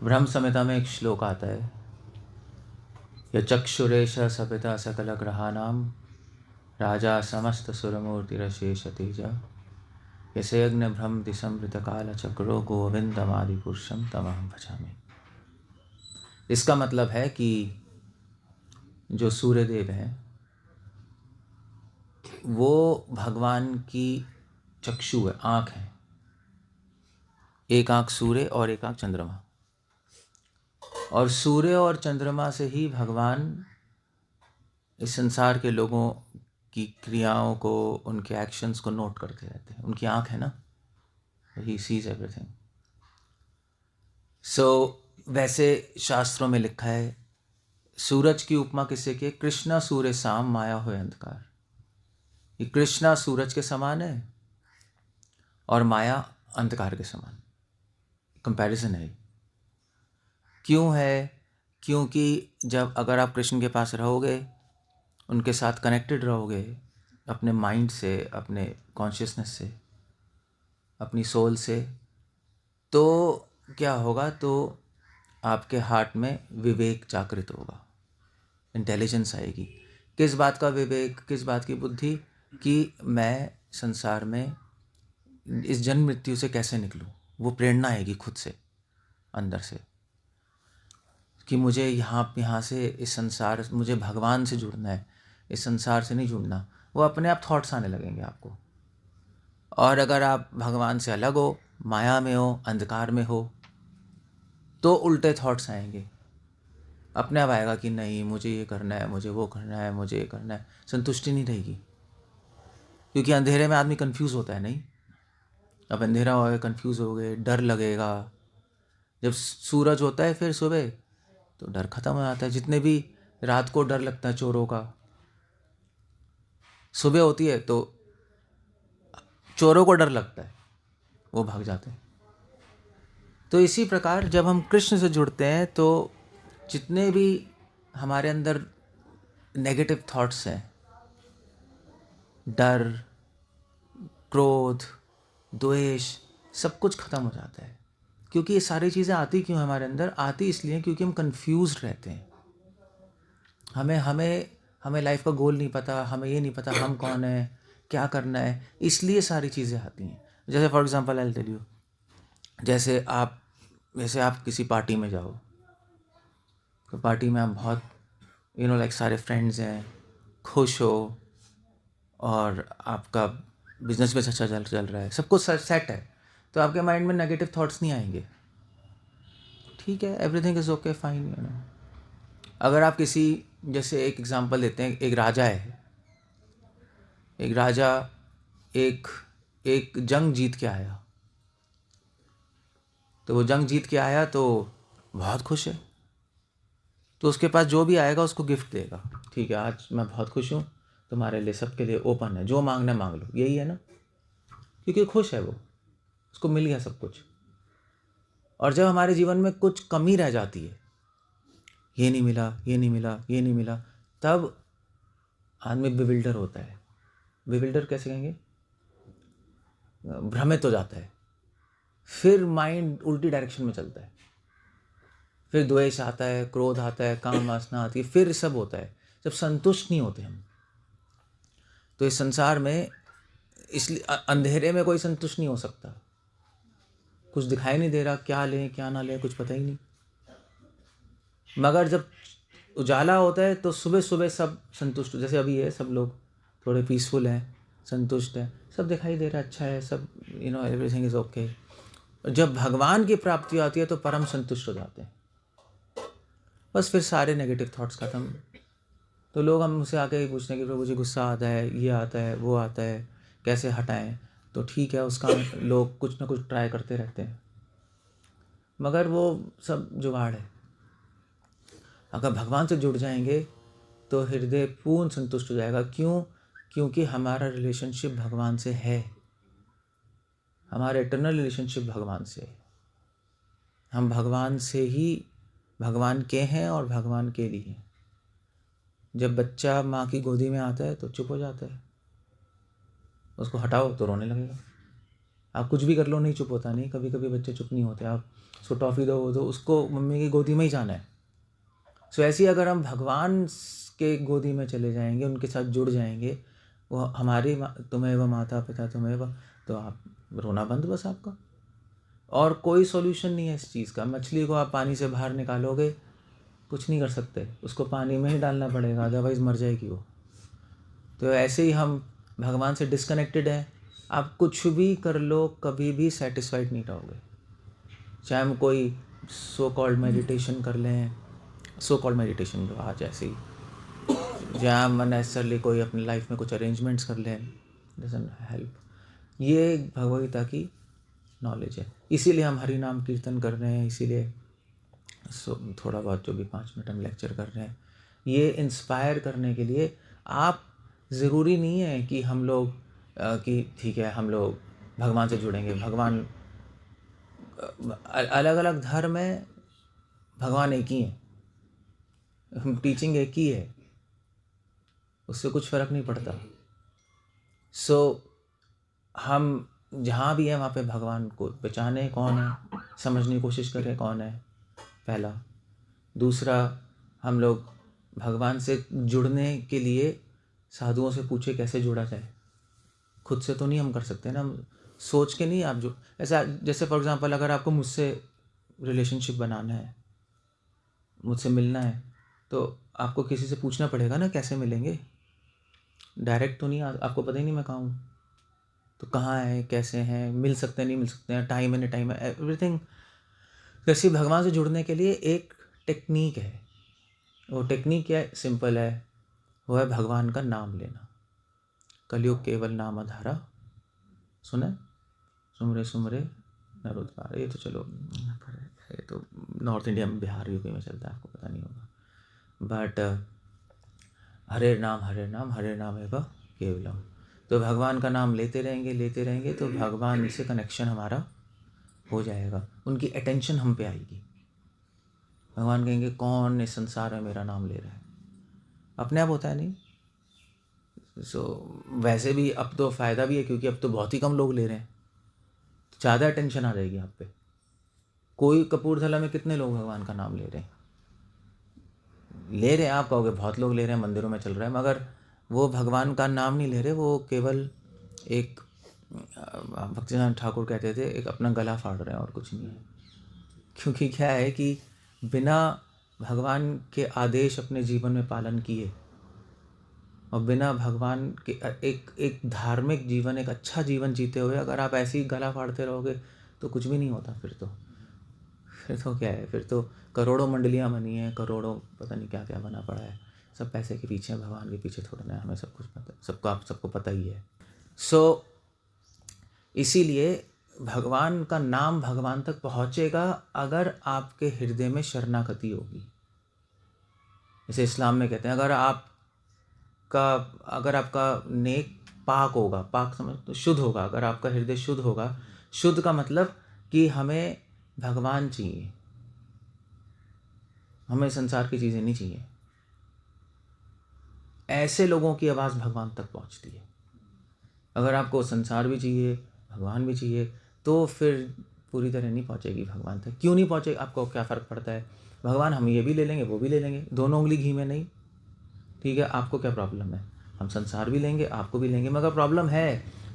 ब्रह्म संहिता में एक श्लोक आता है, यचक्षुरेश सपिता सकल ग्रहाणाम राजा समस्त सुरमूर्तिरशेष तेजा यस्यग्न ब्रह्म दिसमृत काल चक्रो गोविंदमादि पुरुषम तमहं भजामि। इसका मतलब है कि जो सूर्यदेव हैं वो भगवान की चक्षु है, आँख है। एक आँख सूर्य और एक आँख चंद्रमा, और सूर्य और चंद्रमा से ही भगवान इस संसार के लोगों की क्रियाओं को, उनके एक्शंस को नोट करते रहते हैं। उनकी आँख है ना, ही सीज एवरीथिंग। वैसे शास्त्रों में लिखा है, सूरज की उपमा किससे की? कृष्णा सूर्य साम माया होय अंधकार। ये कृष्णा सूरज के समान है और माया अंधकार के समान। कंपैरिजन है। क्यों है? क्योंकि जब अगर आप कृष्ण के पास रहोगे, उनके साथ कनेक्टेड रहोगे, अपने माइंड से, अपने कॉन्शियसनेस से, अपनी सोल से, तो क्या होगा? तो आपके हार्ट में विवेक जागृत होगा, इंटेलिजेंस आएगी। किस बात का विवेक? किस बात की बुद्धि? कि मैं संसार में इस जन्म मृत्यु से कैसे निकलूं। वो प्रेरणा आएगी खुद से, अंदर से, कि मुझे यहाँ से इस संसार, मुझे भगवान से जुड़ना है, इस संसार से नहीं जुड़ना। वो अपने आप थॉट्स आने लगेंगे आपको। और अगर आप भगवान से अलग हो, माया में हो, अंधकार में हो, तो उल्टे थॉट्स आएंगे। अपने आप आएगा कि नहीं, मुझे ये करना है, मुझे वो करना है, मुझे ये करना है। संतुष्टि नहीं रहेगी, क्योंकि अंधेरे में आदमी कंफ्यूज होता है। नहीं, अब अंधेरा हो गया, कंफ्यूज हो गए, डर लगेगा। जब सूरज होता है फिर सुबह, तो डर खत्म हो जाता है। जितने भी रात को डर लगता है चोरों का, सुबह होती है तो चोरों को डर लगता है, वो भाग जाते हैं। तो इसी प्रकार जब हम कृष्ण से जुड़ते हैं, तो जितने भी हमारे अंदर नेगेटिव थॉट्स हैं, डर, क्रोध, द्वेष, सब कुछ खत्म हो जाता है। क्योंकि ये सारी चीज़ें आती क्यों हमारे अंदर? आती इसलिए क्योंकि हम कंफ्यूज रहते हैं। हमें हमें हमें लाइफ का गोल नहीं पता, हमें ये नहीं पता हम कौन है, क्या करना है, इसलिए सारी चीज़ें आती हैं। जैसे for example I will tell you, जैसे आप किसी पार्टी में जाओ, तो पार्टी में आप बहुत लाइक सारे फ्रेंड्स हैं, खुश हो, और आपका बिजनेस भी अच्छा चल रहा है, सब कुछ सेट है, तो आपके माइंड में नेगेटिव थॉट्स नहीं आएंगे। ठीक है, एवरीथिंग इज़ ओके, फाइन। अगर आप किसी, जैसे एक एग्जांपल देते हैं, एक राजा है, एक राजा एक जंग जीत के आया, तो वो जंग जीत के आया तो बहुत खुश है। तो उसके पास जो भी आएगा उसको गिफ्ट देगा। ठीक है, आज मैं बहुत खुश हूँ, तुम्हारे लिए, सबके लिए ओपन है, जो मांगना मांग लो। यही है ना, क्योंकि खुश है वो, उसको मिल गया सब कुछ। और जब हमारे जीवन में कुछ कमी रह जाती है, ये नहीं मिला, ये नहीं मिला, ये नहीं मिला, तब आदमी बिविल्डर होता है। बिविल्डर कैसे कहेंगे? भ्रमित हो जाता है। फिर माइंड उल्टी डायरेक्शन में चलता है, फिर द्वेष आता है, क्रोध आता है, काम वासना आती है, फिर सब होता है जब संतुष्ट नहीं होते हम। तो इस संसार में, इसलिए अंधेरे में कोई संतुष्ट नहीं हो सकता। कुछ दिखाई नहीं दे रहा, क्या लें क्या ना लें, कुछ पता ही नहीं। मगर जब उजाला होता है तो सुबह सुबह सब संतुष्ट, जैसे अभी है, सब लोग थोड़े पीसफुल हैं, संतुष्ट हैं, सब दिखाई दे रहा है, अच्छा है सब, एवरीथिंग इज़ ओके। जब भगवान की प्राप्ति आती है तो परम संतुष्ट हो जाते हैं। बस फिर सारे नेगेटिव थॉट्स खत्म। तो लोग हमसे आके ही पूछते हैं कि मुझे गुस्सा आता है, ये आता है, वो आता है, कैसे हटाएं? तो ठीक है, उसका लोग कुछ ना कुछ ट्राई करते रहते हैं, मगर वो सब जुगाड़ है। अगर भगवान से जुड़ जाएंगे तो हृदय पूर्ण संतुष्ट हो जाएगा। क्यों? क्योंकि हमारा रिलेशनशिप भगवान से है, हमारा इटर्नल रिलेशनशिप भगवान से है। हम भगवान से ही, भगवान के हैं और भगवान के लिए हैं। जब बच्चा माँ की गोदी में आता है तो चुप हो जाता है, उसको हटाओ तो रोने लगेगा। आप कुछ भी कर लो नहीं चुप होता, नहीं, कभी कभी बच्चे चुप नहीं होते, आप उसको टॉफ़ी दो, वो दो, उसको मम्मी की गोदी में ही जाना है। सो ऐसे ही अगर हम भगवान के गोदी में चले जाएंगे, उनके साथ जुड़ जाएंगे, वो हमारी तुम्हें व माता पिता तुम्हें व, तो आप रोना बंद बस आपका। और कोई सॉल्यूशन नहीं है इस चीज़ का। मछली को आप पानी से बाहर निकालोगे, कुछ नहीं कर सकते, उसको पानी में ही डालना पड़ेगा, अदरवाइज़ मर जाएगी वो। तो ऐसे ही हम भगवान से डिस्कनेक्टेड हैं। आप कुछ भी कर लो, कभी भी सेटिस्फाइड नहीं रहोगे। चाहे हम कोई सो कॉल्ड मेडिटेशन कर लें, सो कॉल्ड मेडिटेशन जो आज ऐसे ही, जहाँ हम अननेसेसरली कोई अपनी लाइफ में कुछ अरेंजमेंट्स कर लें, डजंट हेल्प। ये भगवद की नॉलेज है, इसीलिए हम हरि नाम कीर्तन कर रहे हैं, इसीलिए थोड़ा बहुत जो भी 5 मिनट हम लेक्चर कर रहे हैं, ये इंस्पायर करने के लिए। आप ज़रूरी नहीं है कि हम लोग कि ठीक है हम लोग भगवान से जुड़ेंगे। भगवान अलग अलग धर्म है, भगवान एक ही है, टीचिंग एक ही है, उससे कुछ फ़र्क नहीं पड़ता। हम जहाँ भी हैं वहाँ पे भगवान को पहचाने कौन है, समझने की कोशिश करें कौन है, पहला। दूसरा, हम लोग भगवान से जुड़ने के लिए साधुओं से पूछे कैसे जुड़ा जाए। खुद से तो नहीं हम कर सकते ना, हम सोच के नहीं। आप जो ऐसा, जैसे फॉर एग्ज़ाम्पल अगर आपको मुझसे रिलेशनशिप बनाना है, मुझसे मिलना है, तो आपको किसी से पूछना पड़ेगा ना कैसे मिलेंगे। डायरेक्ट तो नहीं, आपको पता ही नहीं मैं कहाँ हूँ, तो कहाँ है, कैसे हैं, मिल सकते हैं नहीं मिल सकते हैं, टाइम है टाइम है, एवरीथिंग। जैसे भगवान से जुड़ने के लिए एक टेक्निक है, वो टेक्निक क्या है, सिंपल है, वो है भगवान का नाम लेना। कलयुग केवल नाम आधारा, सुने सुमरे सुमरे नरोद्वार। ये तो चलो ये तो नॉर्थ इंडिया में, बिहार यूपी में चलता है, आपको पता नहीं होगा। बट हरे नाम हरे नाम एवं केवलम। तो भगवान का नाम लेते रहेंगे तो भगवान से कनेक्शन हमारा हो जाएगा, उनकी अटेंशन हम पे आएगी। भगवान कहेंगे कौन इस संसार में मेरा नाम ले रहा है, अपने आप होता है नहीं। वैसे भी अब तो फ़ायदा भी है, क्योंकि अब तो बहुत ही कम लोग ले रहे हैं, ज़्यादा अटेंशन आ जाएगी आप पे। कोई कपूरथला में कितने लोग भगवान का नाम ले रहे हैं, आप कहोगे बहुत लोग ले रहे हैं, मंदिरों में चल रहा है, मगर वो भगवान का नाम नहीं ले रहे, वो केवल एक भक्तिनाथ ठाकुर कहते थे, एक अपना गला फाड़ रहे हैं और कुछ नहीं है। क्योंकि क्या है कि बिना भगवान के आदेश अपने जीवन में पालन किए और बिना भगवान के एक धार्मिक जीवन, एक अच्छा जीवन जीते हुए अगर आप ऐसे ही गला फाड़ते रहोगे तो कुछ भी नहीं होता। फिर तो क्या है, फिर तो करोड़ों मंडलियाँ बनी हैं, करोड़ों पता नहीं क्या क्या बना पड़ा है, सब पैसे के पीछे, भगवान के पीछे थोड़ा ना, हमें सब कुछ पता, सबको पता ही है। इसीलिए भगवान का नाम भगवान तक पहुँचेगा अगर आपके हृदय में शरणागति होगी। जैसे इस्लाम में कहते हैं, अगर आपका नेक पाक होगा, पाक समझ तो शुद्ध होगा, अगर आपका हृदय शुद्ध होगा, शुद्ध का मतलब कि हमें भगवान चाहिए, हमें संसार की चीज़ें नहीं चाहिए, ऐसे लोगों की आवाज़ भगवान तक पहुंचती है। अगर आपको संसार भी चाहिए, भगवान भी चाहिए, तो फिर पूरी तरह नहीं पहुंचेगी भगवान तक। क्यों नहीं पहुंचेगी, आपको क्या फ़र्क पड़ता है, भगवान हम ये भी ले लेंगे वो भी ले लेंगे, दोनों उंगली घी में नहीं, ठीक है, आपको क्या प्रॉब्लम है, हम संसार भी लेंगे आपको भी लेंगे। मगर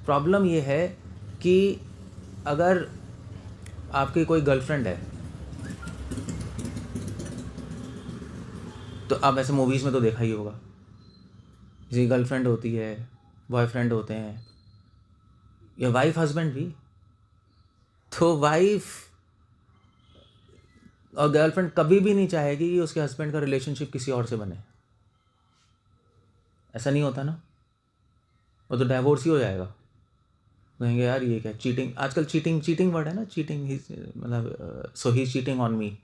प्रॉब्लम ये है कि अगर आपकी कोई गर्लफ्रेंड है, तो आप ऐसे मूवीज़ में तो देखा ही होगा, किसी गर्लफ्रेंड होती है, बॉयफ्रेंड होते हैं, या वाइफ हस्बैंड भी, तो वाइफ और गर्लफ्रेंड कभी भी नहीं चाहेगी कि उसके हस्बैंड का रिलेशनशिप किसी और से बने। ऐसा नहीं होता ना, वो तो डाइवोर्स ही हो जाएगा। कहेंगे यार ये क्या चीटिंग, आजकल चीटिंग वर्ड है ना, चीटिंग, मतलब सो ही cheating on me,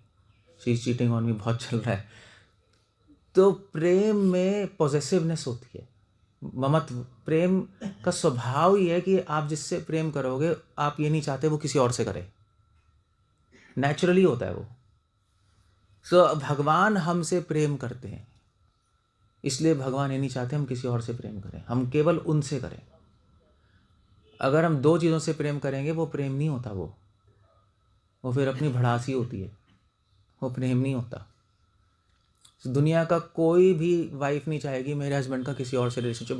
she is cheating on me, बहुत चल रहा है। तो प्रेम में पॉजेसिवनेस होती है, ममत्व। प्रेम का स्वभाव ही है कि आप जिससे प्रेम करोगे, आप ये नहीं चाहते वो किसी और से करे, नेचुरली होता है वो। भगवान हमसे प्रेम करते हैं, इसलिए भगवान ये नहीं चाहते हम किसी और से प्रेम करें, हम केवल उनसे करें। अगर हम दो चीज़ों से प्रेम करेंगे वो प्रेम नहीं होता, वो फिर अपनी भड़ासी होती है, वो प्रेम नहीं होता। दुनिया का कोई भी वाइफ नहीं चाहेगी मेरे हस्बैंड का किसी और से रिलेशनशिप,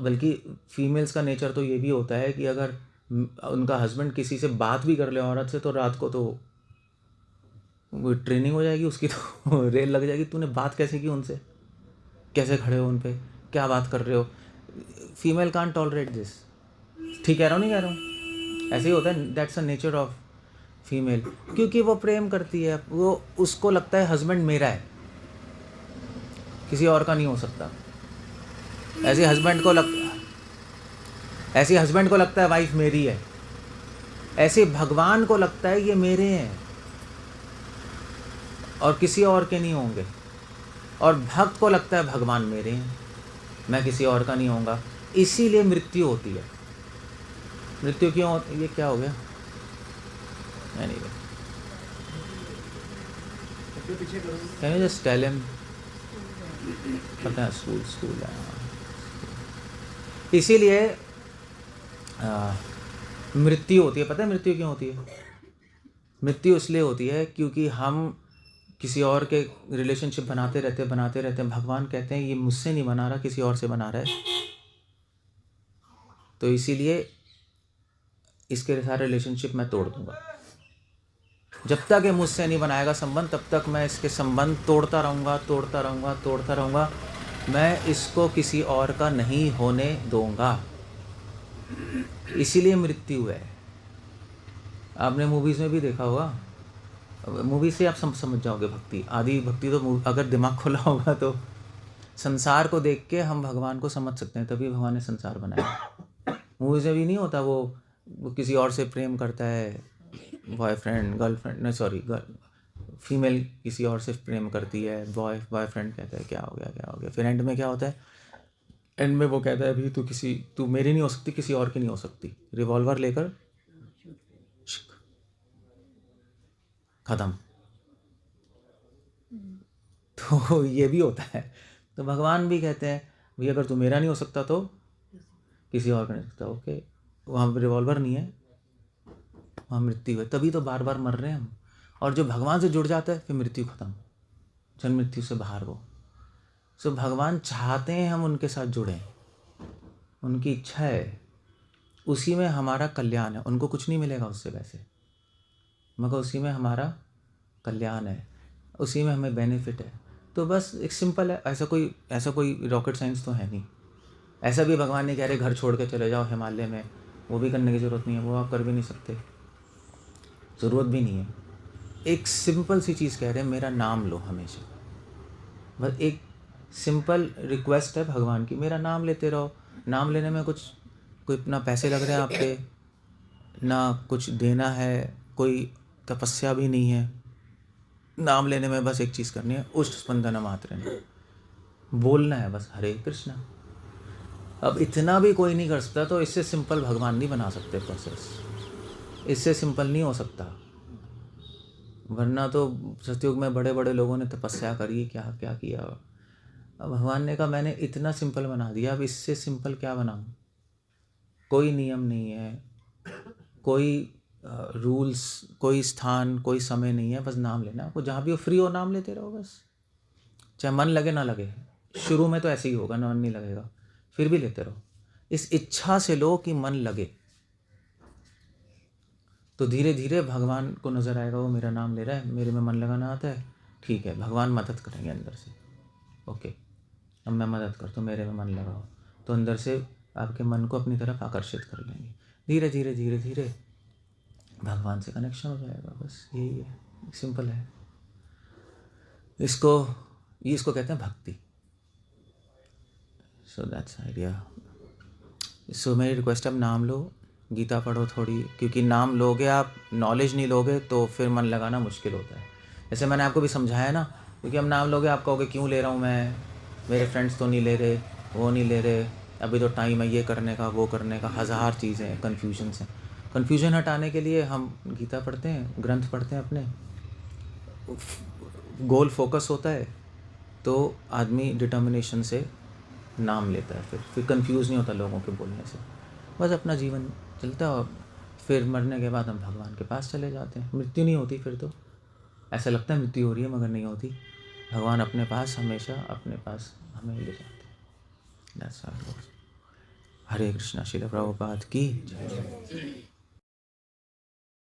बल्कि फीमेल्स का नेचर तो ये भी होता है कि अगर उनका हस्बैंड किसी से बात भी कर ले औरत से, तो रात को तो वो ट्रेनिंग हो जाएगी उसकी, तो रेल लग जाएगी, तूने बात कैसे की उनसे, कैसे खड़े हो उन पे, क्या बात कर रहे हो। Female can't tolerate this. ठीक कह रहा हूँ नहीं कह रहा हूँ, ऐसे ही होता है, that's a nature of female. क्योंकि वो प्रेम करती है, वो उसको लगता है हस्बैंड मेरा है, किसी और का नहीं हो सकता। ऐसे हस्बैंड को लगता है वाइफ मेरी है, ऐसे भगवान को लगता है ये मेरे हैं और किसी और के नहीं होंगे, और भक्त को लगता है भगवान मेरे हैं, मैं किसी और का नहीं होऊंगा। इसीलिए मृत्यु होती है। मृत्यु क्यों होती है? ये क्या हो गया? Anyway, can you just tell him? पता है स्कूल है। इसीलिए मृत्यु होती है। पता है मृत्यु क्यों होती है? मृत्यु इसलिए होती है क्योंकि हम किसी और के रिलेशनशिप बनाते रहते। भगवान कहते हैं ये मुझसे नहीं बना रहा, किसी और से बना रहा है, तो इसीलिए इसके सारे रिलेशनशिप मैं तोड़ दूंगा। जब तक ये मुझसे नहीं बनाएगा संबंध, तब तक मैं इसके संबंध तोड़ता रहूँगा। मैं इसको किसी और का नहीं होने दूंगा। इसीलिए मृत्यु है। आपने मूवीज़ में भी देखा होगा, मूवी से आप समझ जाओगे भक्ति, आदि भक्ति तो अगर दिमाग खुला होगा तो संसार को देख के हम भगवान को समझ सकते हैं, तभी भगवान ने संसार बनाया। मूवीज़ में भी नहीं होता वो किसी और से प्रेम करता है, बॉयफ्रेंड गर्लफ्रेंड नहीं सॉरी फीमेल किसी और से प्रेम करती है, बॉयफ्रेंड कहता है क्या हो गया, फिर एंड में क्या होता है? एंड में वो कहता है अभी तू मेरी नहीं हो सकती, किसी और की नहीं हो सकती, रिवॉल्वर लेकर खत्म। तो ये भी होता है। तो भगवान भी कहते हैं भैया अगर तू मेरा नहीं हो सकता तो किसी और का नहीं हो सकता। ओके, वहाँ पर रिवॉल्वर नहीं है, वहाँ मृत्यु है, तभी तो बार बार मर रहे हैं हम। और जो भगवान से जुड़ जाता है फिर मृत्यु खत्म, जन्म मृत्यु से बाहर वो। सो भगवान चाहते हैं हम उनके साथ जुड़ें, उनकी इच्छा है, उसी में हमारा कल्याण है। उनको कुछ नहीं मिलेगा उससे वैसे, मगर उसी में हमारा कल्याण है, उसी में हमें बेनिफिट है। तो बस एक सिंपल है, ऐसा कोई रॉकेट साइंस तो है नहीं। ऐसा भी भगवान नहीं कह रहे घर छोड़ के चले जाओ हिमालय में, वो भी करने की ज़रूरत नहीं है, वो आप कर भी नहीं सकते, ज़रूरत भी नहीं है। एक सिंपल सी चीज़ कह रहे हैं, मेरा नाम लो हमेशा। बस एक सिंपल रिक्वेस्ट है भगवान की, मेरा नाम लेते रहो। नाम लेने में कोई ना पैसे लग रहे हैं आपके, ना कुछ देना है, कोई तपस्या भी नहीं है। नाम लेने में बस एक चीज़ करनी है, उष्ट स्पंदन मात्र, बोलना है बस हरे कृष्णा। अब इतना भी कोई नहीं कर सकता, तो इससे सिंपल भगवान नहीं बना सकते प्रोसेस, इससे सिंपल नहीं हो सकता। वरना तो सतयुग में बड़े बड़े लोगों ने तपस्या करी, क्या क्या किया। अब भगवान ने कहा मैंने इतना सिंपल बना दिया, अब इससे सिंपल क्या बनाऊँ? कोई नियम नहीं है, कोई रूल्स, कोई स्थान, कोई समय नहीं है, बस नाम लेना। आपको जहाँ भी हो फ्री हो नाम लेते रहो बस, चाहे मन लगे ना लगे। शुरू में तो ऐसे ही होगा, मन नहीं लगेगा, फिर भी लेते रहो। इस इच्छा से लो कि मन लगे, तो धीरे धीरे भगवान को नज़र आएगा वो मेरा नाम ले रहा है, मेरे में मन लगाना आता है, ठीक है, भगवान मदद करेंगे अंदर से। ओके, अब मैं मदद करता हूँ, मेरे में मन लगाओ, तो अंदर से आपके मन को अपनी तरफ आकर्षित कर लेंगे। धीरे धीरे धीरे धीरे भगवान से कनेक्शन हो जाएगा। बस यही है, सिंपल है। इसको कहते हैं भक्ति। So that's idea. सो मेरी रिक्वेस्ट है, अब नाम लो, गीता पढ़ो थोड़ी, क्योंकि नाम लोगे आप, नॉलेज नहीं लोगे तो फिर मन लगाना मुश्किल होता है। जैसे मैंने आपको भी समझाया ना, क्योंकि हम नाम लोगे आप कहोगे क्यों ले रहा हूँ मैं, मेरे फ्रेंड्स तो नहीं ले रहे, वो नहीं ले रहे, अभी तो टाइम है ये करने का वो करने का, हज़ार चीज़ें हैं, कन्फ्यूजन हैं। कन्फ्यूजन हटाने के लिए हम गीता पढ़ते हैं, ग्रंथ पढ़ते हैं, अपने गोल फोकस होता है, तो आदमी डिटर्मिनेशन से नाम लेता है, फिर कंफ्यूज नहीं होता लोगों के बोलने से। बस अपना जीवन चलता है और फिर मरने के बाद हम भगवान के पास चले जाते हैं। मृत्यु नहीं होती फिर तो, ऐसा लगता है मृत्यु हो रही है मगर नहीं होती। भगवान अपने पास हमेशा अपने पास हमें ले जाते हैं। That's all. हरे कृष्णा। श्रील प्रभुपाद की जय।